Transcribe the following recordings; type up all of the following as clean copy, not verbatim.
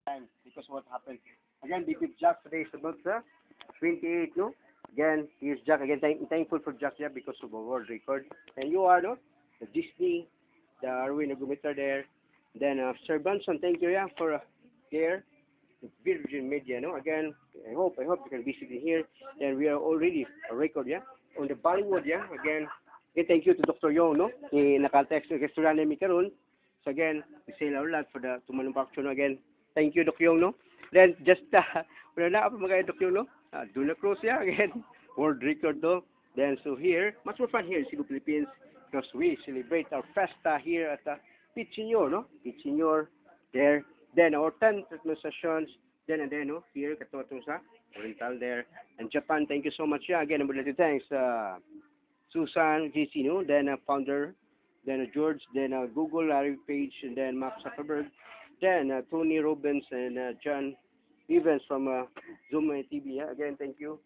time because what happened. Again, Big Jack today is about 28, no? Again, here's Jack. Again, thankful for Jack, yeah, because of a world record. And you are, no? The Disney, the Arwin Agumitar there. Then, Sir Bunson, thank you, yeah, for there. The Virgin Media, no? Again, I hope you can visit in here. Then we are already a record, yeah? On the Bollywood, yeah? Again, thank you to Dr. Yong, no? Naka-text yung restaurant namin karon. So again, we say a lot for the to manufacture, no? Again. Thank you, Dr. Yong, no? Then, just, wala na ako mga Dr. Yong, no? Do na close, yeah? Again, world record, no? Then, so here, much more fun here in Cebu, Philippines, because we celebrate our festa here at Pete Senior, no? Pete Senior, there. Then, our 10 treatment sessions, then and then, no? Here, katotong sa Oriental there. And Japan, thank you so much, yeah? Again, I would like to thanks, Susan JC, no? Then founder, then George, then Google Larry Page, and then Mark Zuckerberg, then Tony Robbins and John Evans from Zoom TV. Yeah? Again, thank you.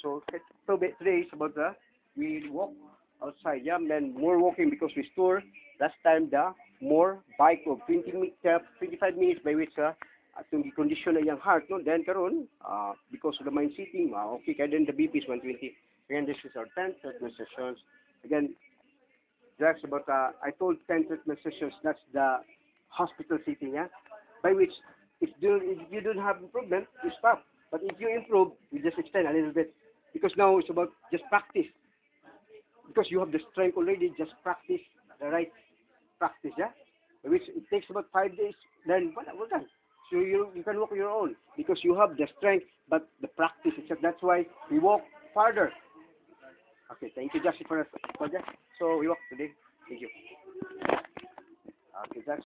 So today is about we walk outside, yeah, and more walking because we store last time the more bike of 25 minutes by which itong condition na yung heart, no? Then karon because of the mind sitting, okay, kaya then the BP is 120. Again, this is our 10th treatment sessions. Again, that's about, I told 10 treatment sessions, that's the hospital sitting, yeah? By which, if you don't have improvement, you stop. But if you improve, you just extend a little bit. Because now it's about just practice. Because you have the strength already, just practice the right practice, yeah? By which it takes about 5 days, then we're done. So you can walk on your own because you have the strength, but the practice itself. That's why we walk farther. Okay, thank you, Josh, for that. So we walk today. Thank you. Okay, that's